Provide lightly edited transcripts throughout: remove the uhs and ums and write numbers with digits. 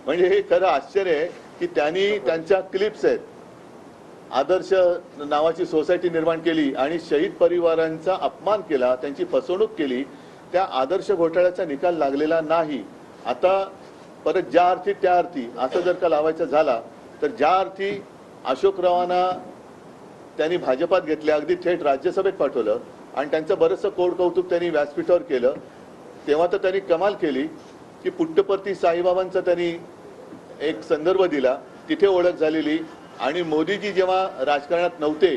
म्हणजे हे खरं आश्चर्य आहे की त्यांनी त्यांच्या क्लिप्स आहेत, आदर्श नावाची सोसायटी निर्माण केली आणि शहीद परिवारांचा अपमान केला, त्यांची फसवणूक केली. त्या आदर्श घोटाळ्याचा निकाल लागलेला नाही. आता परत ज्या अर्थी त्या अर्थी असं जर का लावायचं झाला तर ज्या अर्थी अशोकरावांना त्यांनी भाजपात घेतले, अगदी थेट राज्यसभेत पाठवलं आणि त्यांचं बरंचसं कोड कौतुक त्यांनी व्यासपीठावर केलं, तेव्हा तर त्यांनी कमाल केली की पुट्टपर्ती साईबाबांचा त्यांनी एक संदर्भ दिला, तिथे ओळख झालेली. आणि मोदीजी जेव्हा राजकारणात नव्हते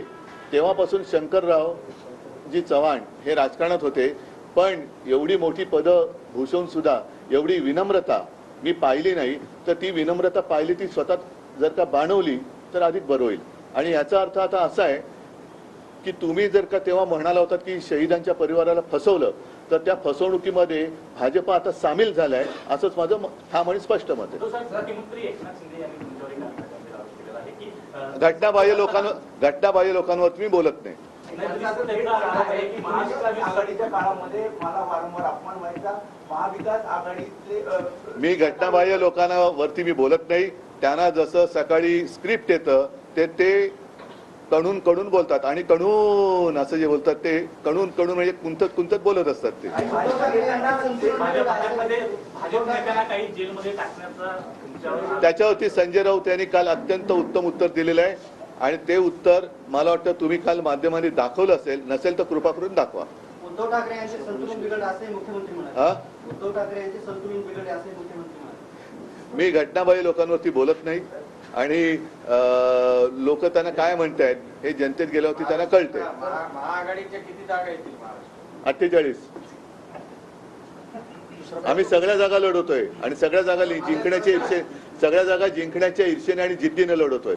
तेव्हापासून शंकररावजी चव्हाण हे राजकारणात होते, पण एवढी मोठी पदं भूषवून सुद्धा एवढी विनम्रता मी पाहिली नाही. तर ती विनम्रता पाहिली ती स्वतः जर का बाणवली तर अधिक बरं होईल. आणि याचा अर्थ आता असा आहे की तुम्ही जर का तेव्हा म्हणाला होता की शहीदांच्या परिवाराला फसवलं, तर त्या फसवणुकीमध्ये भाजप आता सामील झालाय असंच माझं ठाम आणि स्पष्ट मत आहे. घटनाबाह्य लोकांवर मी बोलत नाही. मी घटनाबाह्य लोकांवरती मी बोलत नाही. त्यांना जसं सकाळी स्क्रिप्ट येतं ते कणून कणून बोलतात आणि कणून असं जे बोलतात ते कणून कणून म्हणजे कुंतत कुंतत बोलत असतात ते. त्याच्यावरती संजय राऊत यांनी काल अत्यंत उत्तम उत्तर दिलेलं आहे आणि ते उत्तर मला वाटतं तुम्ही काल माध्यमांनी दाखवलं असेल, नसेल तर कृपा करून दाखवा. उद्धव ठाकरे यांचे संतुलन बिघडले असे मुख्यमंत्री म्हणाले. उद्धव ठाकरे यांचे संतुलन बिघडले असे मुख्यमंत्री म्हणाले. मी घटनाबाह्य लोकांवरती बोलत नाही आणि लोक त्यांना काय म्हणतायत हे जनतेत गेल्यावरती त्यांना कळते. महाआघाडीच्या किती जागा येतील? 48. आम्ही सगळ्या जागा लढवतोय आणि सगळ्या जागा जिंकण्याच्या ईर्षेने आणि जिद्दीने लढवतोय.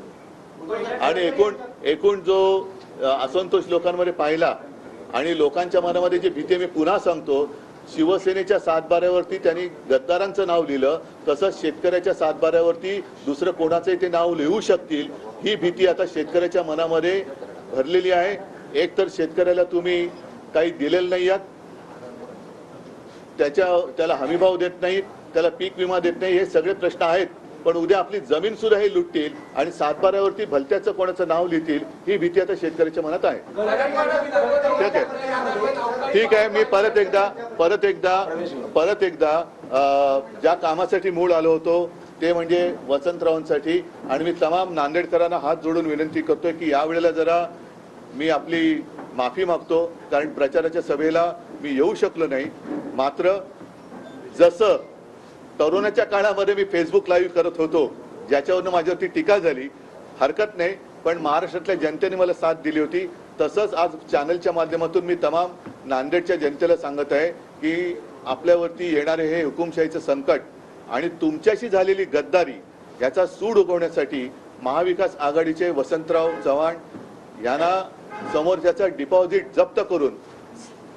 आणि एकूण जो असंतोष लोकांमध्ये पाहिला आणि लोकांच्या मनामध्ये जी भीती, मी पुन्हा सांगतो, शिवसेनेच्या सातबाऱ्यावरती त्यांनी गद्दारांचं नाव लिहिलं, तसंच शेतकऱ्याच्या सातबाऱ्यावरती दुसरं कोणाचंही ते नाव लिहू शकतील, ही भीती आता शेतकऱ्याच्या मनामध्ये भरलेली आहे. एक तर शेतकऱ्याला तुम्ही काही दिलेलं नाही आहात, त्याला हमीभाव देत नाहीत, त्याला पीक विमा देत नाही, हे सगळे प्रश्न आहेत. पण उद्या आपली जमीन सुद्धा हे लुटतील आणि सातबाऱ्यावरती भलत्याचं कोणाचं नाव लिहितील, ही भीती आता शेतकऱ्याच्या मनात आहे. ठीक आहे. मी परत एकदा ज्या कामासाठी मूळ आलो होतो ते म्हणजे वसंतरावांसाठी, आणि मी तमाम नांदेडकरांना हात जोडून विनंती करतोय की यावेळेला जरा मी आपली माफी मागतो, कारण प्रचाराच्या सभेला मी येऊ शकलो नाही. मात्र जसं तरुणाच्या काळामध्ये मी फेसबुक लाईव्ह करत होतो, ज्याच्यावरनं माझ्यावरती टीका झाली, हरकत नाही, पण महाराष्ट्रातल्या जनतेने मला साथ दिली होती, तसंच आज चॅनलच्या माध्यमातून मी तमाम नांदेडच्या जनतेला सांगत आहे की आपल्यावरती येणारे हे हुकुमशाहीचं संकट आणि तुमच्याशी झालेली गद्दारी याचा सूड उगवण्यासाठी महाविकास आघाडीचे वसंतराव चव्हाण यांना समोरच्याचा डिपॉझिट जप्त करून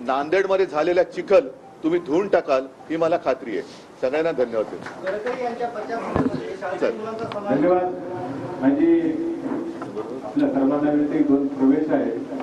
नांदेडमध्ये झालेला चिखल तुम्ही धुवून टाकाल ही मला खात्री आहे. सगळ्यांना धन्यवाद. धन्यवाद. माझी आपल्या सर्वांना दोन प्रवेश आहेत.